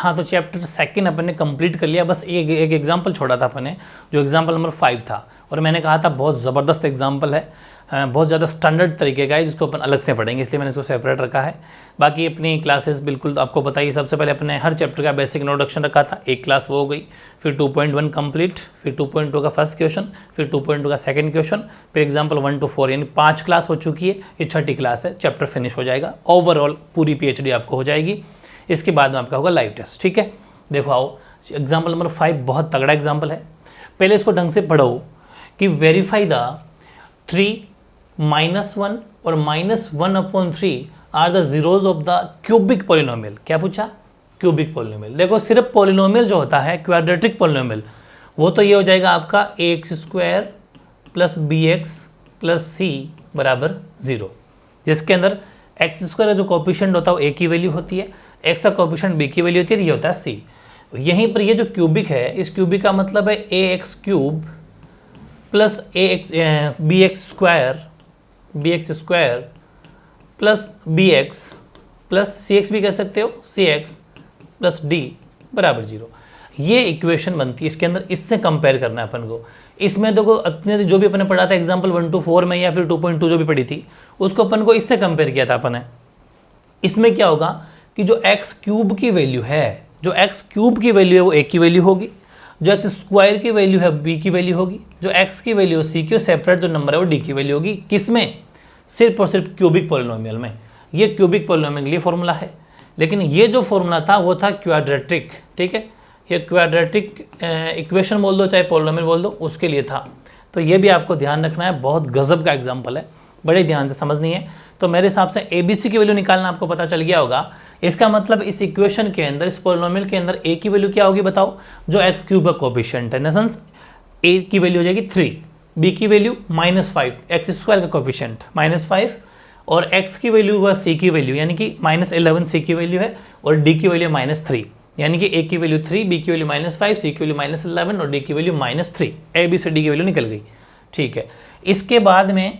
हाँ, तो chapter second अपन ने कंप्लीट कर लिया, बस एक एग्जाम्पल छोड़ा था अपन ने, जो एग्जाम्पल नंबर 5 था, और मैंने कहा था बहुत ज़बरदस्त एग्जाम्पल है, बहुत ज़्यादा स्टैंडर्ड तरीके का है, जिसको अपन अलग से पढ़ेंगे, इसलिए मैंने इसको सेपरेट रखा है। बाकी अपनी क्लासेस बिल्कुल आपको बताइए, सबसे पहले अपने हर चैप्टर का बेसिक इंट्रोडक्शन रखा था, एक क्लास वो हो गई, फिर 2.1 कंप्लीट, फिर 2.2 का फर्स्ट क्वेश्चन, फिर 2.2 का सेकंड क्वेश्चन, फिर एग्जाम्पल 1 to 4, यानी 5 क्लास हो चुकी है, ये 30 क्लास है, चैप्टर फिनिश हो जाएगा, ओवरऑल पूरी PhD आपको हो जाएगी। इसके बाद में आपका होगा लाइव टेस्ट, ठीक है। देखो आओ, एग्जाम्पल नंबर 5 बहुत तगड़ा एग्जाम्पल है, पहले इसको ढंग से पढ़ो कि वेरीफाई द 3 -1 और -1/3 are the zeros of the cubic polynomial. क्या पूछा? Cubic polynomial. देखो सिर्फ पॉलिनोमियल जो होता है क्वाड्रेटिक पॉलिनोमियल, वो तो ये हो जाएगा आपका ax² + bx + c = 0, जिसके अंदर x² का जो कोएफिशिएंट होता है वो a की वैल्यू होती है, x का कोएफिशिएंट b की वैल्यू होती है, ये होता है c। यहीं पर ये जो क्यूबिक है, इस क्यूबिक का मतलब है ax³ + bx² + bx + cx भी कह सकते हो, cx + d = 0। ये इक्वेशन बनती है इसके अंदर, इससे कंपेयर करना है अपन को। इसमें देखो अपने जो भी अपने पढ़ा था एग्जाम्पल 1 to 4 में, या फिर 2.2 जो भी पढ़ी थी, उसको अपन को इससे कंपेयर किया था अपन ने। इसमें क्या होगा कि जो x³ की वैल्यू है, जो x³ की वैल्यू है वो a की वैल्यू होगी, जो x² की वैल्यू है b की वैल्यू होगी, जो x की वैल्यू c की, सेपरेट जो नंबर है वो d की वैल्यू होगी। किसमें? सिर्फ और सिर्फ क्यूबिक पॉलिनोमियल में। ये क्यूबिक पॉलिनोमियल के लिए फॉर्मूला है, लेकिन ये जो फॉर्मूला था वो था क्वाड्रेटिक, ठीक है। ये क्वाड्रेटिक इक्वेशन बोल दो चाहे पॉलिनोमियल बोल दो, उसके लिए था। तो ये भी आपको ध्यान रखना है, बहुत गजब का एग्जाम्पल है, बड़े ध्यान से समझनी है। तो मेरे हिसाब से ABC की वैल्यू निकालना आपको पता चल गया होगा। इसका मतलब इस इक्वेशन के अंदर, इस पॉलिनोमियल के अंदर a की वैल्यू क्या होगी बताओ? जो x³ का कोएफिशिएंट है, इन a की वैल्यू हो जाएगी 3, b की वैल्यू -5, x² का कोएफिशिएंट -5, और x की वैल्यू हुआ c की वैल्यू, यानी कि -11 c की वैल्यू है, और d की वैल्यू -3, यानी कि a की वैल्यू 3, b की वैल्यू -5, c की वैल्यू -11 और d की वैल्यू -3। a b से d की वैल्यू निकल गई, ठीक है। इसके बाद में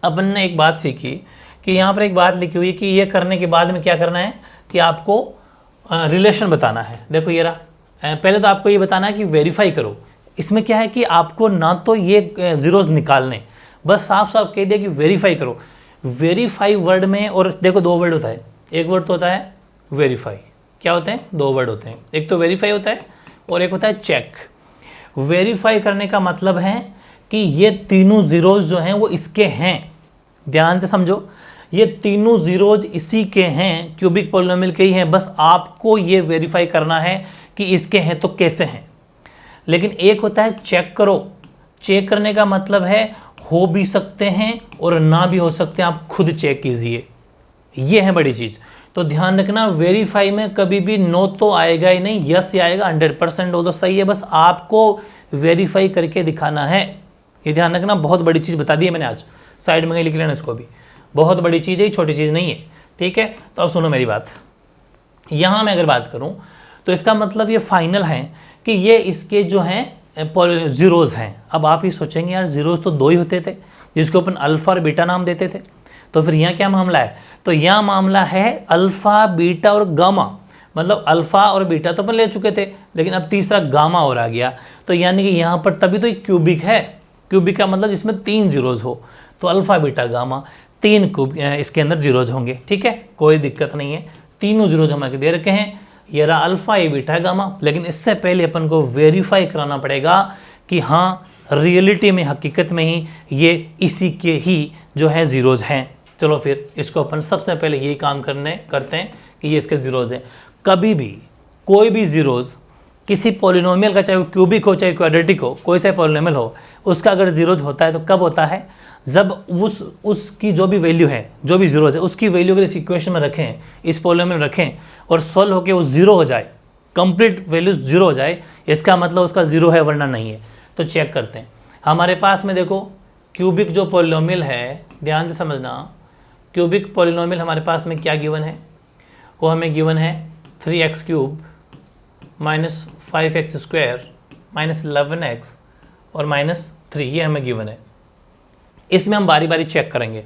अपन ने एक बात सीखी कि यहाँ पर एक बात लिखी हुई है कि ये करने के बाद में क्या करना है कि आपको रिलेशन बताना है। देखो ये रहा, पहले तो आपको ये बताना है कि वेरीफाई करो। इसमें क्या है कि आपको ना तो ये जीरोज निकालने, बस साफ साफ कह दिया कि वेरीफाई करो। वेरीफाई वर्ड में, और देखो 2 वर्ड होता है, एक वर्ड तो होता है वेरीफाई, क्या होते हैं? 2 वर्ड होते हैं, एक तो वेरीफाई होता है और एक होता है चेक। वेरीफाई करने का मतलब है कि ये तीनों जीरोज जो हैं वो इसके हैं, ध्यान से समझो, ये तीनों जीरोज इसी के हैं, क्यूबिक पॉलिनोमियल के ही हैं, बस आपको ये वेरीफाई करना है कि इसके हैं तो कैसे हैं। लेकिन एक होता है चेक करो, चेक करने का मतलब है हो भी सकते हैं और ना भी हो सकते हैं, आप खुद चेक कीजिए, ये है बड़ी चीज़। तो ध्यान रखना, वेरीफाई में कभी भी नो तो आएगा ही नहीं, यस ही आएगा, 100% हो तो सही है, बस आपको वेरीफाई करके दिखाना है, ये ध्यान रखना। बहुत बड़ी चीज़ बता दी है मैंने आज, साइड में कहीं लिख लेना इसको भी, बहुत बड़ी चीज़ है, छोटी चीज़ नहीं है, ठीक है। तो अब सुनो मेरी बात, यहाँ मैं अगर बात करूँ तो इसका मतलब ये फाइनल है कि ये इसके जो हैं जीरोज हैं। अब आप ही सोचेंगे यार जीरोज तो 2 ही होते थे, जिसको अपन अल्फा और बीटा नाम देते थे, तो फिर यहाँ क्या मामला है? तो यहाँ मामला है अल्फा, बीटा और गामा, मतलब अल्फा और बीटा तो अपन ले चुके थे, लेकिन अब तीसरा गामा और आ गया। तो यानी कि यहाँ पर तभी तो एक क्यूबिक है, क्यूबिक का मतलब जिसमें 3 जीरोज हो, तो अल्फा बीटा गामा 3 इसके अंदर जीरोज होंगे, ठीक है, कोई दिक्कत नहीं है। तीनों जीरोज हमें दे रखे हैं, ये रहा अल्फा, ये बीटा, गामा। लेकिन इससे पहले अपन को वेरीफाई कराना पड़ेगा कि हाँ रियलिटी में, हकीकत में ही ये इसी के ही जो है जीरोज हैं। चलो फिर इसको अपन सबसे पहले यही काम करते हैं कि ये इसके जीरोज हैं। कभी भी कोई भी जीरोज किसी पॉलिनोमियल का, चाहे वो क्यूबिक हो चाहे क्वाड्रेटिक हो, कोई सा पॉलिनोमियल हो, उसका अगर जीरोज होता है तो कब होता है? जब उसकी जो भी वैल्यू है, जो भी जीरोज है, उसकी वैल्यू अगर इस इक्वेशन में रखें, इस पॉलिनोमियल में रखें और सॉल्व होकर वो जीरो हो जाए, कंप्लीट वैल्यू जीरो हो जाए, इसका मतलब उसका जीरो है वरना नहीं है। तो चेक करते हैं हमारे पास में, देखो क्यूबिक जो पॉलिनोमियल है, ध्यान से समझना, क्यूबिक पॉलिनोमियल हमारे पास में क्या गिवन है? वो हमें गिवन है 3x³ - 5x² - 11x और -3, ये हमें गिवन है। इसमें हम बारी बारी चेक करेंगे।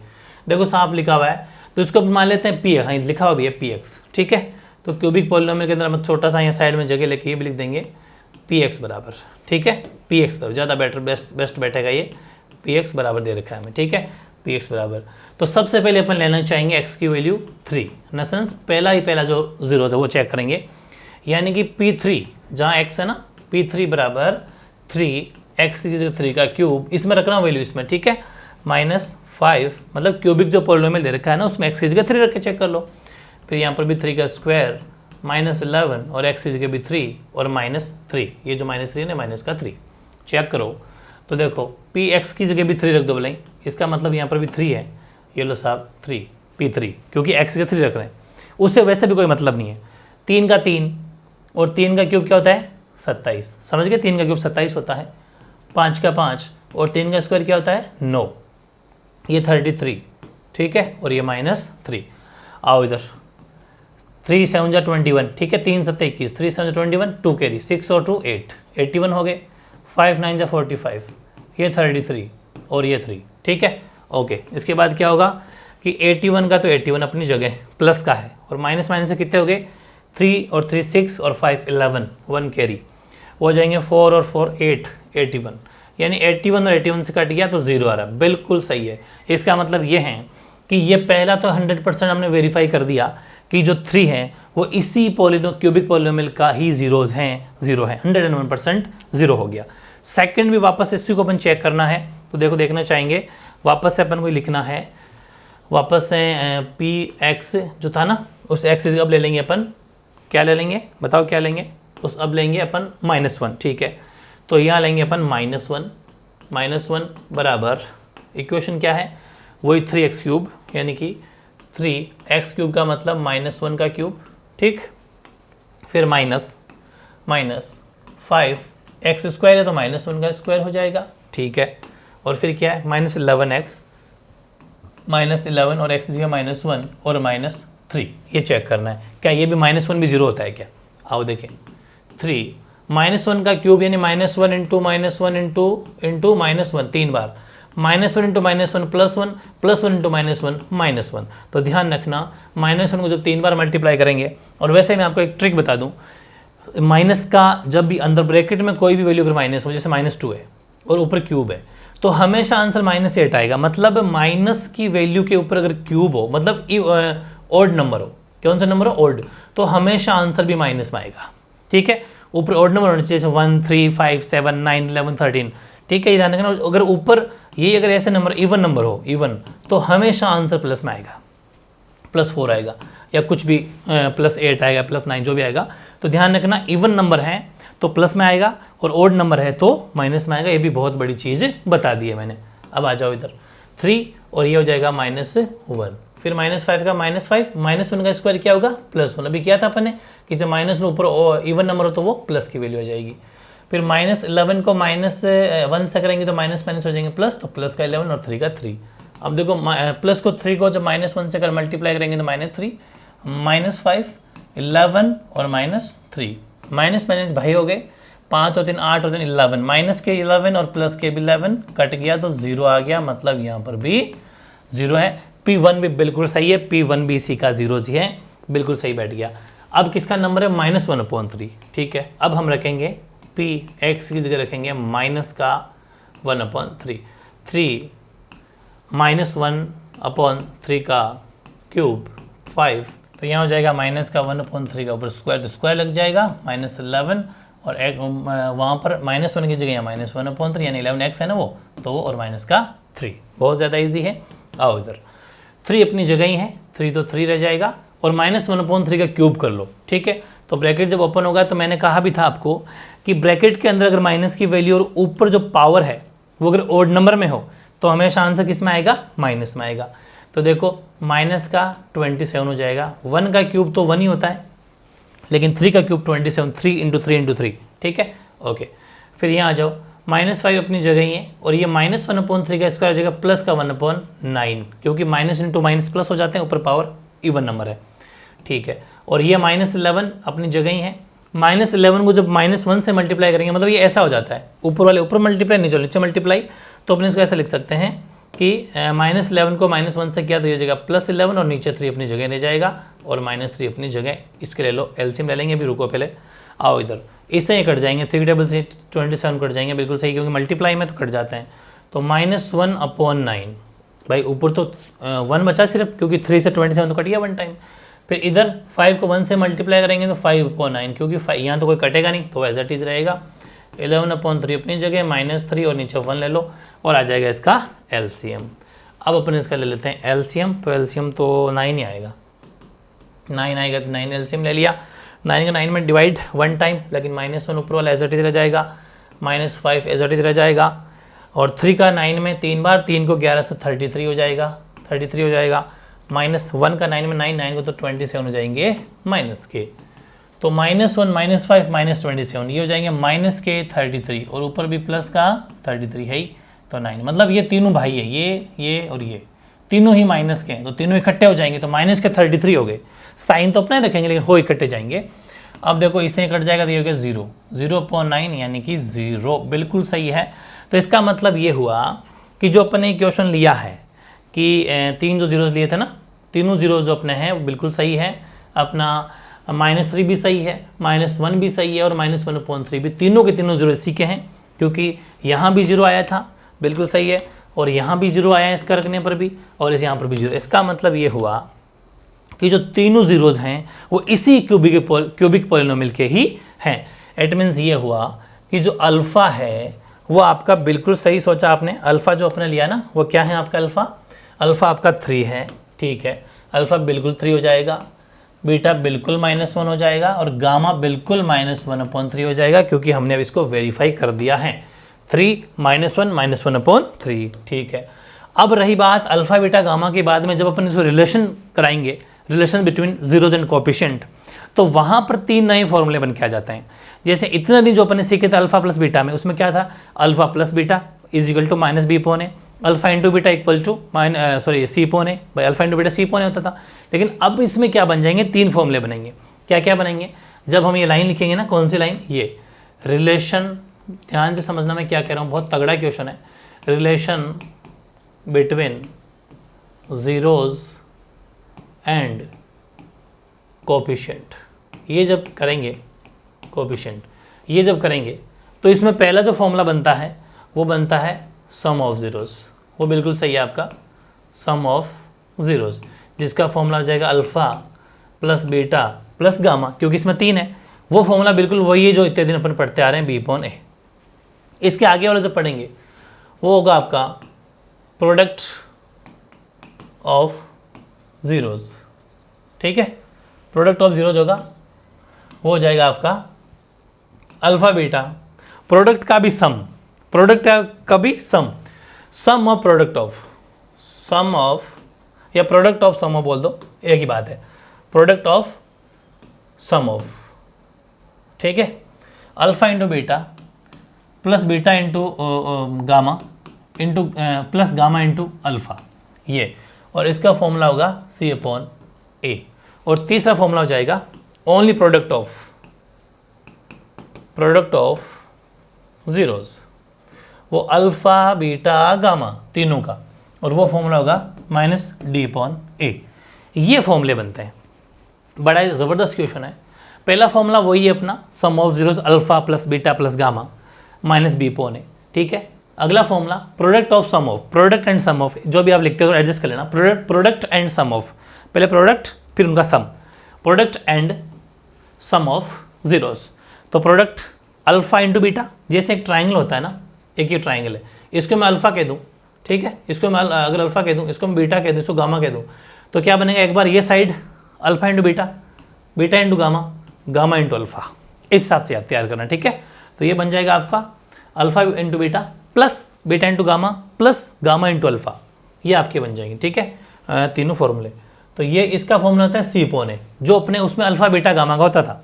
देखो साफ लिखा हुआ है, तो इसको मान लेते हैं p, हाँ लिखा हुआ भी है px, ठीक है। तो क्यूबिक पॉलिनोमियल के अंदर हम छोटा सा यहाँ साइड में जगह लेके ये भी लिख देंगे पी एक्स बराबर, ठीक है, पी एक्स बराबर ज़्यादा बेटर बेस्ट बैठेगा ये, पी एक्स बराबर दे रखा है हमें, ठीक है, पी एक्स बराबर। तो सबसे पहले अपन लेना चाहेंगे एक्स की वैल्यू 3, इन सेंस पहला जो जीरोज है वो चेक करेंगे, यानी कि P3 जहाँ x है ना, P3 बराबर 3 x की जगह 3 का क्यूब, इसमें रख रहा हूँ वैल्यू इसमें, ठीक है, -5 मतलब क्यूबिक जो पॉलिनोमियल दे रखा है ना उसमें x की जगह 3 रख के चेक कर लो। फिर यहाँ पर भी 3 का स्क्वायर -11 और x की जगह भी 3 और -3, ये जो -3 है ना माइनस का 3 चेक करो। तो देखो px की जगह भी 3 रख दो भले, इसका मतलब यहाँ पर भी 3 है, ये लो साहब 3 P3 क्योंकि x के 3 रख रहे हैं, उससे वैसे भी कोई मतलब नहीं है। 3 का 3 और 3 का क्यूब क्या होता है 27, समझ गए, 3 का क्यूब 27 होता है। 5 का 5 और 3 का स्क्वायर क्या होता है 9, ये 33, ठीक है, और ये -3। आओ इधर 3 7 जा 21, ठीक है, 3 7 21, 3 7 21, 2 कैरी 6 और 2 8, 81 हो गए। 5 9 जा 45, ये 33 और ये 3, ठीक है, ओके। इसके बाद क्या होगा कि 81 का तो 81 अपनी जगह प्लस का है, और माइनस से कितने हो गए 3 और 3 6 और 5 11, 1 कैरी हो जाएंगे 4 और 4 8, 81, यानी 81 और 81 से कट गया तो 0 आ रहा है, बिल्कुल सही है। इसका मतलब ये है कि ये पहला तो 100% हमने वेरीफाई कर दिया कि जो 3 है वो इसी क्यूबिक पॉलिनोमियल का ही जीरोज हैं, 0 है, 101% 0 हो गया। सेकंड भी वापस इसी को अपन चेक करना है, तो देखो देखना चाहेंगे, वापस से अपन को लिखना है, वापस से पी एक्स जो था ना उस एक्स अब ले लेंगे अपन, क्या ले लेंगे बताओ क्या लेंगे, उस अब लेंगे अपन -1, ठीक है, तो यहाँ लेंगे अपन -1 बराबर इक्वेशन क्या है वही 3x क्यूब, यानी कि 3x क्यूब का मतलब -1 का क्यूब, ठीक, फिर माइनस 5 x स्क्वायर है तो -1 का स्क्वायर हो जाएगा, ठीक है, और फिर क्या है -11x -11 और x जगह -1 और -3, ये चेक करना है क्या ये भी -1 भी 0 होता है क्या। आओ देखें 3 -1 का क्यूब यानी -1 इंटू -1 इंटू -1 3 बार, -1 इंटू -1 +1 +1 इंटू -1 तो ध्यान रखना -1 को जब 3 बार मल्टीप्लाई करेंगे, और वैसे मैं आपको एक ट्रिक बता दूं, माइनस का जब भी अंदर ब्रैकेट में कोई भी वैल्यू अगर माइनस हो, जैसे -2 है और ऊपर क्यूब है, तो हमेशा आंसर -8 आएगा। मतलब माइनस की वैल्यू के ऊपर अगर क्यूब हो, मतलब ऑड नंबर हो, कौन सा नंबर हो ऑड, तो हमेशा आंसर भी माइनस में आएगा, ठीक है, ऊपर ऑड नंबर होना चाहिए, जैसे 1 3 5 7 9 11 13, ठीक है, ध्यान रखना। अगर ऊपर ये अगर ऐसे नंबर इवन नंबर हो इवन, तो हमेशा आंसर प्लस में आएगा, +4 आएगा या कुछ भी +8 आएगा +9 जो भी आएगा, तो ध्यान रखना इवन नंबर है तो प्लस में आएगा और ओड नंबर है तो माइनस में आएगा। ये भी बहुत बड़ी चीज़ बता दी है मैंने। अब आ जाओ इधर 3 और ये हो जाएगा -1, फिर -5 का -5, -1 का स्क्वायर क्या होगा +1। अभी किया था अपन ने कि जब -1 ऊपर इवन नंबर हो तो वो प्लस की वैल्यू हो जाएगी। फिर -11 को -1 से करेंगे तो माइनस हो जाएंगे प्लस, तो प्लस का 11 और 3 का 3। अब देखो प्लस को 3 को जब -1 से अगर मल्टीप्लाई करेंगे तो -3, -5, 11 और -3, माइनस भाई हो गए 5 और 3 8 और 3 11, माइनस के 11 और प्लस के भी 11 कट गया तो 0 आ गया, मतलब यहाँ पर भी 0 है। P1 भी बिल्कुल सही है, P1 भी इसी का 0 जी है, बिल्कुल सही बैठ गया। अब किसका नंबर है -1/3, ठीक है। अब हम रखेंगे P x की जगह रखेंगे माइनस का 1/3, 3 -1/3 का क्यूब 5, तो यहाँ हो जाएगा माइनस का 1/3 का ऊपर स्क्वायर, तो स्क्वायर लग जाएगा -11 और वहाँ पर -1 की जगह -1/3 यानी 11x है ना वो, तो वो और माइनस का 3, बहुत ज़्यादा इजी है। आओ इधर 3 अपनी जगह ही है, 3 तो 3 रह जाएगा और -1/3 का क्यूब कर लो, ठीक है। तो ब्रैकेट जब ओपन होगा तो मैंने कहा भी था आपको कि ब्रैकेट के अंदर अगर माइनस की वैल्यू और ऊपर जो पावर है वो अगर ओड नंबर में हो तो हमेशा आंसर किस में आएगा, माइनस में आएगा। तो देखो माइनस का 27 हो जाएगा, 1 का क्यूब तो 1 ही होता है, लेकिन 3 का क्यूब 27, 3 × 3 × 3, ठीक है, ओके। फिर यहाँ आ जाओ -5 अपनी जगह ही है और ये -1/3 का स्क्वायर हो जाएगा प्लस का 1/9, क्योंकि माइनस इंटू माइनस प्लस हो जाते हैं, ऊपर पावर इवन नंबर है, ठीक है। और ये -11 अपनी जगह ही है, -11 को जब -1 से मल्टीप्लाई करेंगे मतलब ये ऐसा हो जाता है, ऊपर वाले ऊपर मल्टीप्लाई नीचे मल्टीप्लाई, तो अपने इसको ऐसा लिख सकते हैं कि -11 को -1 से किया तो ये जगह +11 और नीचे 3 अपनी जगह रह जाएगा और -3 अपनी जगह। इसके ले लो, एलसीएम ले लेंगे। अभी रुको, पहले आओ इधर, इससे ही कट जाएंगे, 3 टेबल से 27 कट जाएंगे, बिल्कुल सही, क्योंकि मल्टीप्लाई में तो कट जाते हैं। तो -1/9, भाई ऊपर तो 1 बचा सिर्फ, क्योंकि 3 से 27 तो कट गया 1 टाइम। फिर इधर 5 को 1 से मल्टीप्लाई करेंगे तो 5/9, क्योंकि यहाँ तो कोई कटेगा नहीं, तो एज इट इज रहेगा। 11/3 अपनी जगह, -3 और नीचे 1 ले लो और आ जाएगा इसका एलसीएम। अब अपन इसका ले लेते हैं एलसीएम। तो एलसीएम तो 9 ही आएगा, 9 आएगा तो 9 एलसीएम ले लिया। 9 का 9 में डिवाइड 1 टाइम, लेकिन -1 ऊपर वाला एज इट इज रह जाएगा, -5 एज इट इज रह जाएगा। और 3 का 9 में 3 बार, 3 को 11 से 33 हो जाएगा, 33 हो जाएगा। -1 का 9 में 9 को तो 27 हो जाएंगे माइनस के। तो -1 -5 -27 ये हो जाएंगे -k33 और ऊपर भी प्लस का 33 है ही, तो 9। मतलब ये तीनों भाई है, ये और ये तीनों ही माइनस के हैं, तो तीनों इकट्ठे हो जाएंगे तो -33 हो गए। साइन तो अपने रखेंगे लेकिन हो इकट्ठे जाएंगे। अब देखो इससे कट जाएगा तो ये हो गया 0, 0.9 यानी कि 0, बिल्कुल सही है। तो इसका मतलब ये हुआ कि जो अपने क्वेश्चन लिया है कि 3 जो जीरोज लिए थे ना, तीनों जीरोज जो अपने हैं वो बिल्कुल सही है। अपना -3 भी सही है, -1 भी सही है और -1/3 भी, तीनों के तीनों जीरो इसी के हैं, क्योंकि यहाँ भी 0 आया था, बिल्कुल सही है, और यहाँ भी 0 आया है इसका रखने पर भी, और इस यहाँ पर भी 0। इसका मतलब ये हुआ कि जो तीनों जीरोज हैं वो इसी क्यूबिक पॉलिनोमियल के ही हैं। इट मीन्स ये हुआ कि जो अल्फ़ा है वो आपका बिल्कुल सही सोचा आपने। अल्फ़ा जो आपने लिया ना वो क्या है आपका अल्फ़ा आपका 3 है, ठीक है। अल्फ़ा बिल्कुल 3 हो जाएगा, बीटा बिल्कुल -1 हो जाएगा और गामा बिल्कुल -1/3 हो जाएगा, क्योंकि हमने अब इसको वेरीफाई कर दिया है। 3 -1 -1/3, ठीक है। अब रही बात अल्फ़ा बीटा गामा के बाद में जब अपन इसको रिलेशन कराएंगे, relation between zeros and coefficient, तो वहाँ पर 3 नए फॉर्मूले बन के आ जाते हैं। जैसे इतने दिन जो अपन ने सीखे थे अल्फ़ा प्लस बीटा में, उसमें क्या था, alpha plus beta is equal to -b/a, alpha into beta equal to c/a, भाई अल्फ़ा इंटू बीटा c/a होता था। लेकिन अब इसमें क्या बन जाएंगे, 3 फॉर्मूले बनेंगे। क्या क्या बनेंगे, जब हम ये लाइन लिखेंगे ना, कौन सी लाइन, ये रिलेशन, ध्यान से समझना मैं क्या कह रहा हूँ, बहुत तगड़ा क्वेश्चन है। Relation between zeros and coefficient, ये जब करेंगे कोएफिशिएंट, ये जब करेंगे तो इसमें पहला जो फॉर्मूला बनता है वो बनता है सम ऑफ ज़ीरोज़, वो बिल्कुल सही है आपका, सम ऑफ ज़ीरोज़, जिसका फॉर्मूला हो जाएगा alpha plus beta plus gamma, क्योंकि इसमें 3 है। वो फॉर्मूला बिल्कुल वही है जो इतने दिन अपन पढ़ते आ रहे हैं, b/a। इसके आगे वाला जब पढ़ेंगे वो होगा आपका प्रोडक्ट ऑफ ज़ीरोज़, ठीक है। प्रोडक्ट ऑफ ज़ीरोज़ होगा, वो हो जाएगा आपका अल्फ़ा बीटा, प्रोडक्ट का भी सम, प्रोडक्ट का भी sum, sum of product of, sum of या प्रोडक्ट ऑफ सम ऑफ बोल दो, एक ही बात है, प्रोडक्ट ऑफ सम ऑफ, ठीक है। Alpha into beta plus beta into gamma into plus gamma into alpha, ये, और इसका फॉर्मूला होगा c/a। और तीसरा फॉर्मूला हो जाएगा ओनली प्रोडक्ट ऑफ ज़ीरोज़, वो अल्फ़ा बीटा गामा तीनों का, और वो फॉर्मूला होगा -d/a। ये फॉर्मूले बनते हैं। बड़ा ज़बरदस्त क्वेश्चन है। पहला फॉर्मूला वही है अपना, sum of zeros alpha plus beta plus gamma -b/a, ठीक है। अगला formula product of sum of, product and sum of, जो भी आप लिखते हो एडजस्ट कर लेना, प्रोडक्ट एंड सम ऑफ, पहले प्रोडक्ट फिर उनका sum, product and sum of zeros. तो प्रोडक्ट अल्फ़ा इंटू बीटा, जैसे एक ट्राइंगल होता है ना, एक ये ट्राइंगल है, इसको मैं अल्फ़ा कह दूँ, ठीक है, इसको मैं अगर अल्फ़ा कह दूँ, इसको मैं बीटा कह दूँ, इसको गामा कह दूँ, तो क्या बनेगा, एक बार ये side alpha into beta, beta into gamma, gamma into alpha, इस हिसाब से याद तैयार करना, ठीक है। तो ये बन जाएगा आपका alpha into beta plus beta into gamma plus gamma into alpha, ये आपके बन जाएंगे, ठीक है, तीनों फॉर्मूले। तो ये इसका फॉर्मूला होता है c/a, जो अपने उसमें अल्फ़ा बीटा गामा का होता था,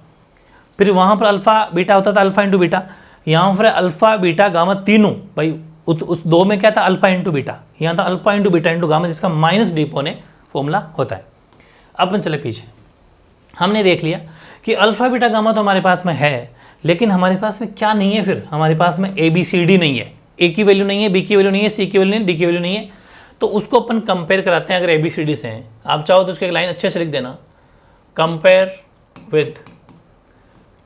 फिर वहाँ पर अल्फ़ा बीटा होता था, अल्फ़ा इंटू बीटा, यहाँ पर अल्फ़ा बीटा गामा तीनों, भाई उस दो में क्या था, अल्फ़ा इंटू बीटा, यहाँ था alpha into beta into gamma, जिसका -d/a फॉर्मूला होता है। अब अपन चले पीछे, हमने देख लिया कि अल्फ़ा बीटा गामा तो हमारे पास में है, लेकिन हमारे पास में क्या नहीं है, फिर हमारे पास में ABCD नहीं है, A की वैल्यू नहीं है, B की वैल्यू नहीं है, C की वैल्यू नहीं है, D की वैल्यू नहीं है, तो उसको अपन कंपेयर कराते हैं। अगर ABCD से हैं, आप चाहो तो उसकी एक लाइन अच्छे से लिख देना, कंपेयर विद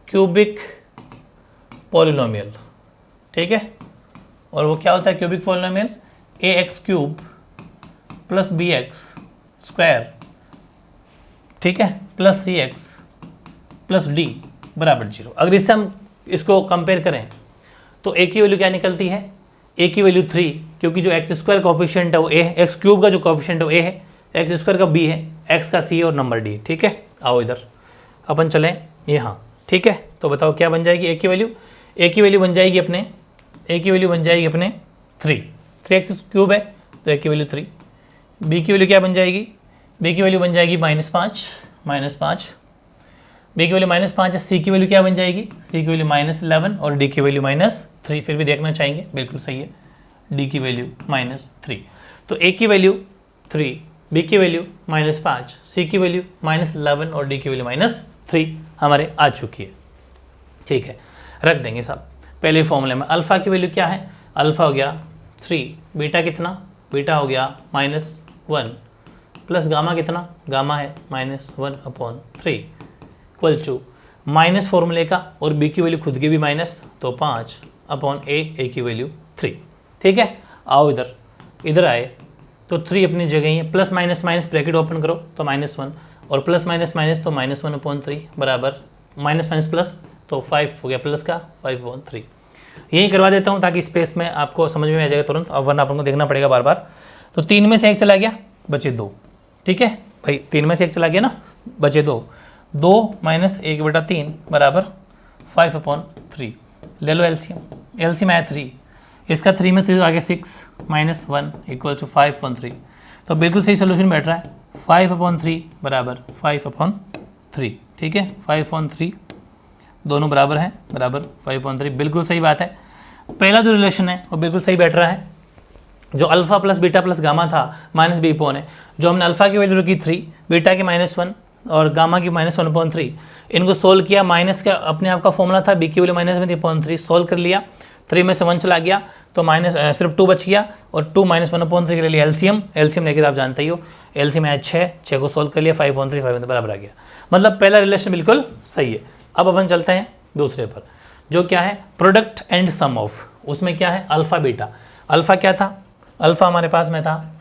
क्यूबिक पॉलिनोमियल, ठीक है। और वो क्या होता है cubic polynomial? AX cube plus BX square, ठीक है, प्लस CX प्लस D बराबर 0। अगर इससे हम इसको कंपेयर करें तो A की वैल्यू क्या निकलती है? A की वैल्यू 3, क्योंकि जो एक्स स्क्वायर कोफिशिएंट है वो A है, एक्स क्यूब का जो कोफिशिएंट है वो A है, एक्स स्क्वायर का B है, एक्स का C है और नंबर D, ठीक है। आओ इधर अपन चलें यहाँ, ठीक है। तो बताओ क्या बन जाएगी A की वैल्यू? A की वैल्यू बन जाएगी अपने 3x क्यूब है तो A की वैल्यू 3। B की वैल्यू क्या बन जाएगी? B की वैल्यू बन जाएगी -5, B की वैल्यू -5 है। C की वैल्यू क्या बन जाएगी? C की वैल्यू -11 और D की वैल्यू -3। फिर भी देखना चाहेंगे, बिल्कुल सही है, D की वैल्यू -3। तो A की वैल्यू 3, B की वैल्यू -5, C की वैल्यू -11 और D की वैल्यू -3 हमारे आ चुकी है, ठीक है। रख देंगे साहब पहले फॉर्मूले में। अल्फ़ा की वैल्यू क्या है? अल्फ़ा हो गया 3, बीटा कितना? बीटा हो गया -1 प्लस गामा कितना? गामा है -1/3 इक्वल टू माइनस फॉर्मूले का और B की वैल्यू खुद की भी माइनस, तो 5/A की वैल्यू 3, ठीक है। आओ इधर आए तो 3 अपनी जगह ही है, plus minus minus bracket open करो तो -1 और प्लस माइनस माइनस तो -1/3 बराबर माइनस माइनस प्लस तो 5 हो गया प्लस का 5/3। यही करवा देता हूँ ताकि स्पेस में आपको समझ में आ जाएगा तुरंत, अब वरना आपको देखना पड़ेगा बार बार। तो 3 में से 1 चला गया, बचे 2, ठीक है भाई। 3 में से 1 चला गया ना, बचे 2 - 1/3 बराबर 5/3। ले लो एलसीएम आया 3, इसका 3 में 3 आगे 6 -1 इक्वल टू 5/3। तो बिल्कुल सही सोल्यूशन बैठ रहा है, 5/3 बराबर 5/3, ठीक है। 5/3 दोनों बराबर हैं, बराबर 5/3, बिल्कुल सही बात है। पहला जो रिलेशन है वो बिल्कुल सही बैठ रहा है। जो alpha plus beta plus gamma था -b/, है जो हमने अल्फा की वैल्यू रखी 3, बीटा की -1 और गामा की -1/3, इनको सोल्व किया। माइनस का अपने आप का फॉर्मूला था, b की वैल्यू माइनस में थी 0.3, सोल्व कर लिया। 3 में से 1 चला गया तो सिर्फ 2 बच गया और 2 -1/3 के लिए एलसीएम लेके आप जानते ही हो, एलसीएम है 6 को सोल्व कर लिया, 5/3 बराबर आ गया। मतलब पहला रिलेशन बिल्कुल सही है। अब अपन चलते हैं दूसरे पर, जो क्या है प्रोडक्ट एंड सम ऑफ। उसमें क्या है अल्फ़ा बीटा। अल्फ़ा क्या था? अल्फ़ा हमारे पास में था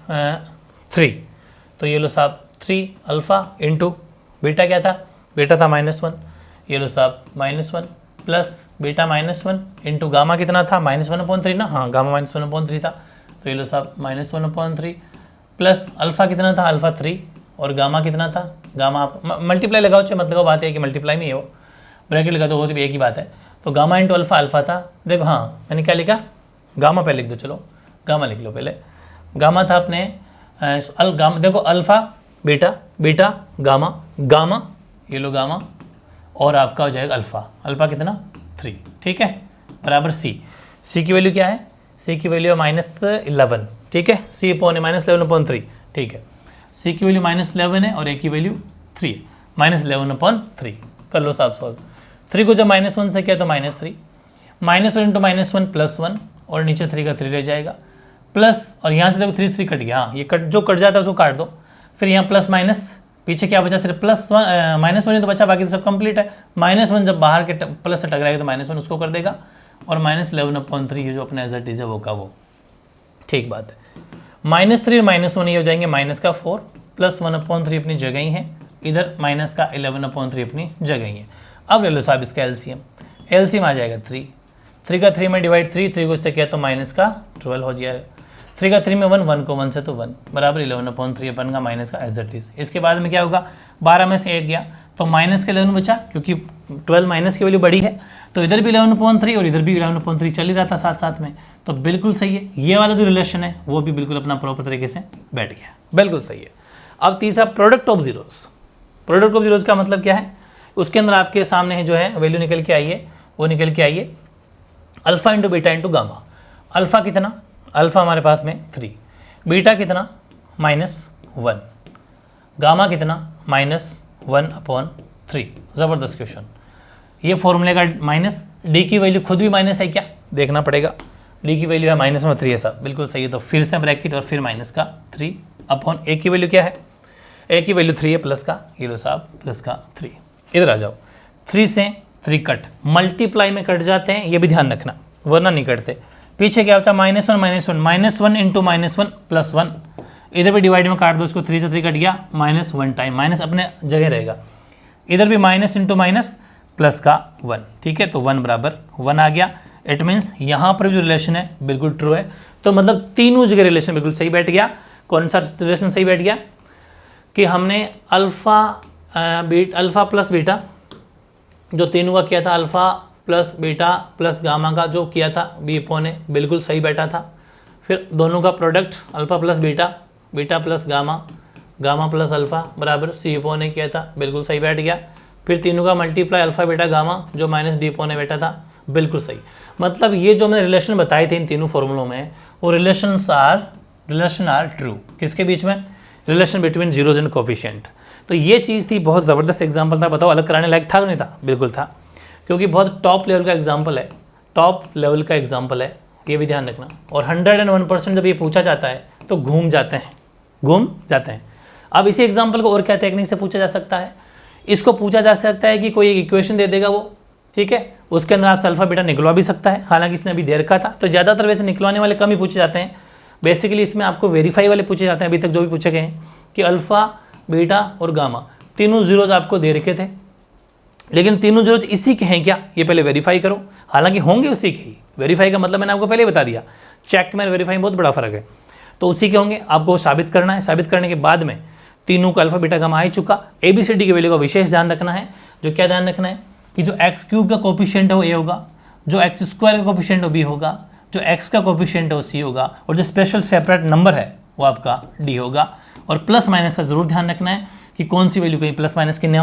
3, तो ये लो साहब 3 अल्फ़ा इंटू बीटा क्या था? बीटा था -1, ये लो साहब -1 प्लस बीटा -1 इंटू गामा कितना था? -1/3 ना, हाँ गामा -1/3 था, तो ये लो साहब -1/3 प्लस अल्फ़ा कितना था? अल्फ़ा 3 और गामा कितना था? गामा आप मल्टीप्लाई लगाओ, चाहे मत लगाओ, बात है कि मल्टीप्लाई में ही हो, ब्रैकेट लगा दो, वो तो भी एक ही बात है। तो गामा इंटू अल्फ़ा, अल्फ़ा था, देखो हाँ मैंने क्या लिखा, गामा पहले लिख दो, चलो गामा लिख लो पहले। गामा था अपने गामा, देखो alpha beta, beta gamma, gamma ये लो गामा और आपका हो जाएगा अल्फ़ा, अल्फ़ा कितना 3, ठीक है, बराबर सी की वैल्यू क्या है? सी की वैल्यू है -11, ठीक है, सी अपॉन है -11/3, ठीक है। सी की वैल्यू -11 है और ए की वैल्यू 3, -11/3 कर लो साहब सॉल्व। 3 को जब -1 से किया तो -3, -1 इंटू -1 +1 और नीचे 3 का 3 रह जाएगा, प्लस और यहाँ से देखो 3 कट गया, हाँ ये जो कट जाता है उसको काट दो, फिर यहाँ प्लस माइनस, पीछे क्या बचा? सिर्फ -1 ही तो बचा, बाकी तो सब कंप्लीट है। -1 जब बाहर के प्लस से टकराएगा तो -1 उसको कर देगा और -11/3 ये जो अपना एज इट इज है वो का वो, ठीक बात है। -3 और -1 ये हो जाएंगे -4 प्लस 1/3 अपनी जगह ही है, इधर माइनस का 11/3 अपनी जगह ही है। अब ले लो साहब इसका एलसीएम आ जाएगा 3 का 3 में डिवाइड 3 को इससे किया तो -12 हो जाएगा। 3 का 3 में 1 को 1 से तो 1 बराबर 11/3 अपन का माइनस का एज इट इज। इसके बाद में क्या होगा? 12 में से 1 गया तो माइनस का 11 बचा, क्योंकि 12 माइनस की वैल्यू बड़ी है, तो इधर भी 11/3 और इधर भी 11/3 चल ही रहा था साथ साथ में, तो बिल्कुल सही है। ये वाला जो रिलेशन है वो भी बिल्कुल अपना प्रॉपर तरीके से बैठ गया, बिल्कुल सही है। अब तीसरा product of zeros. Product of zeros का मतलब क्या है? उसके अंदर आपके सामने है जो है वैल्यू निकल के आई है, वो निकल के आई है alpha into beta into gamma. Alpha कितना? अल्फा हमारे पास में 3, बीटा कितना? -1, गामा कितना? -1/3। ज़बरदस्त क्वेश्चन। ये फॉर्मूले का माइनस, डी की वैल्यू खुद भी माइनस है क्या? देखना पड़ेगा। डी की वैल्यू है -3 है साहब, बिल्कुल सही है। तो फिर से ब्रैकेट और फिर माइनस का 3 अपॉन ए की वैल्यू क्या है, ए की वैल्यू 3 है प्लस का, ये लो साहब प्लस का 3। इधर आ जाओ, 3 से 3 कट, मल्टीप्लाई में कट जाते हैं, ये भी ध्यान रखना वरना नहीं कटते। पीछे क्या बचा -1 -1 इंटू -1 प्लस 1, इधर भी डिवाइड में काट दो इसको, 3 से 3 कट गया, -1 टाइम माइनस अपने जगह रहेगा, इधर भी माइनस इंटू माइनस प्लस का 1, ठीक है। तो 1 बराबर 1 आ गया। इट मीन्स यहाँ पर जो रिलेशन है बिल्कुल ट्रू है। तो मतलब तीनों जगह रिलेशन बिल्कुल सही बैठ गया। कौन सा रिलेशन सही बैठ गया कि हमने अल्फ़ा प्लस बीटा जो तीनों का किया था, alpha plus beta plus gamma का जो किया था बी अपॉन ए, बिल्कुल सही बैठा था। फिर दोनों का product alpha plus beta, beta plus gamma, gamma plus alpha बराबर सी अपॉन ए किया था, बिल्कुल सही बैठ गया। फिर तीनों का मल्टीप्लाई अल्फ़ा बीटा गामा जो माइनस डी अपॉन ए बैठा था, बिल्कुल सही। मतलब ये जो मैंने रिलेशन बताए थे इन तीनों फॉर्मूलों में, वो रिलेशन आर ट्रू। किसके बीच में? Relation between zeros and coefficient. तो ये चीज़ थी, बहुत ज़बरदस्त एग्जाम्पल था। बताओ अलग कराने लायक था कि नहीं था? बिल्कुल था, क्योंकि बहुत टॉप लेवल का एग्जाम्पल है, टॉप लेवल का एग्जाम्पल है, ये भी ध्यान रखना। और 101% जब ये पूछा जाता है तो घूम जाते हैं। अब इसी एग्जाम्पल को और क्या टेक्निक से पूछा जा सकता है? इसको पूछा जा सकता है कि कोई एक इक्वेशन दे देगा वो, ठीक है, उसके अंदर आपसे अल्फा बीटा निकलवा भी सकता है। हालांकि इसने अभी दे रखा था, तो ज़्यादातर वैसे निकलवाने वाले कम ही पूछे जाते हैं। बेसिकली इसमें आपको वेरीफाई वाले पूछे जाते हैं, अभी तक जो भी पूछे गए हैं, कि अल्फ़ा बीटा और गामा तीनों जीरोज आपको दे रखे थे, लेकिन तीनों जीरोज इसी के हैं क्या, ये पहले वेरीफाई करो। हालांकि होंगे उसी के ही, वेरीफाई का मतलब मैंने आपको पहले ही बता दिया, चेक में वेरीफाई में बहुत बड़ा फर्क है। तो उसी के होंगे, आपको साबित करना है। साबित करने के बाद में तीनों का अल्फा बीटा गामा आ चुका। ABCD की वैल्यू का विशेष ध्यान रखना है। जो क्या ध्यान रखना है कि जो x³ का कोफिशिएंट है वो A होगा, जो x² का कोफिशिएंट है वो B होगा, जो x का कोफिशिएंट है वो C होगा, और जो स्पेशल सेपरेट नंबर है वो आपका D होगा। और प्लस माइनस का जरूर ध्यान रखना है कि कौन सी वैल्यू कहीं प्लस माइनस की ना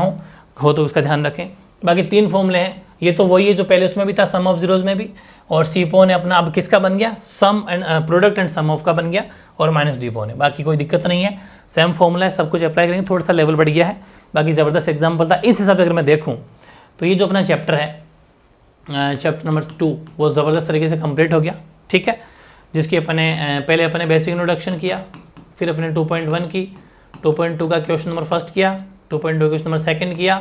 हो तो उसका ध्यान रखें। बाकी 3 फॉर्मूले हैं, ये तो वही है जो पहले उसमें भी था, सम ऑफ जीरोज में भी, और सी पोन है अपना अब किसका बन गया, sum and product and sum of का बन गया, और माइनस डी पोन है। बाकी कोई दिक्कत नहीं है, सेम फॉर्मूला है, सब कुछ अप्लाई करेंगे, थोड़ा सा लेवल बढ़ गया है। बाकी ज़बरदस्त एग्जाम्पल था। इस हिसाब से अगर मैं देखूँ तो ये जो अपना चैप्टर है, चैप्टर नंबर 2, वो ज़बरदस्त तरीके से कंप्लीट हो गया, ठीक है। जिसकी पहले अपने बेसिक इंट्रोडक्शन किया, फिर अपने 2.1 की, 2.2 का क्वेश्चन नंबर फर्स्ट किया, 2.2 क्वेश्चन नंबर सेकंड किया,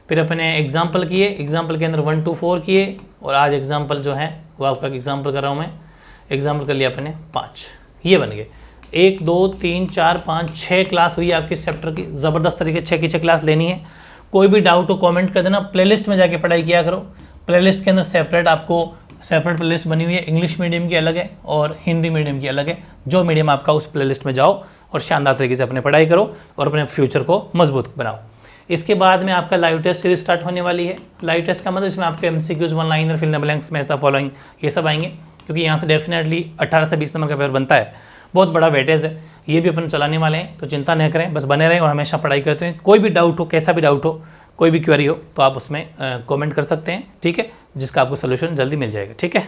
फिर अपने एग्जाम्पल किए, एग्जाम्पल के अंदर 1 to 4 किए, और आज एग्जाम्पल जो है वो आपका एग्जाम्पल कर रहा हूँ मैं, एग्जाम्पल कर लिया अपने 5, ये बन गए। 1 2 3 4 5 6 क्लास हुई आपकी इस चैप्टर की, ज़बरदस्त तरीके 6 की 6 क्लास लेनी है। कोई भी डाउट हो कमेंट कर देना, प्लेलिस्ट में जाके पढ़ाई किया करो। प्लेलिस्ट के अंदर सेपरेट आपको सेपरेट प्लेलिस्ट बनी हुई है, इंग्लिश मीडियम की अलग है और हिंदी मीडियम की अलग है। जो मीडियम आपका उस प्लेलिस्ट में जाओ और शानदार तरीके से अपने पढ़ाई करो और अपने फ्यूचर को मजबूत बनाओ। इसके बाद में आपका लाइव टेस्ट सीरीज स्टार्ट होने वाली है। लाइव टेस्ट का मतलब इसमें आपके MCQs, one liner, fill in the blanks, match the following, ये सब आएंगे, क्योंकि यहाँ से डेफिनेटली 18 से 20 नंबर का पेपर बनता है। बहुत बड़ा वेटेज है, ये भी अपन चलाने वाले हैं, तो चिंता नहीं करें, बस बने रहें और हमेशा पढ़ाई करते हैं। कोई भी डाउट हो, कैसा भी डाउट हो, कोई भी क्वेरी हो, तो आप उसमें कमेंट कर सकते हैं, ठीक है, जिसका आपको सोल्यूशन जल्दी मिल जाएगा, ठीक है।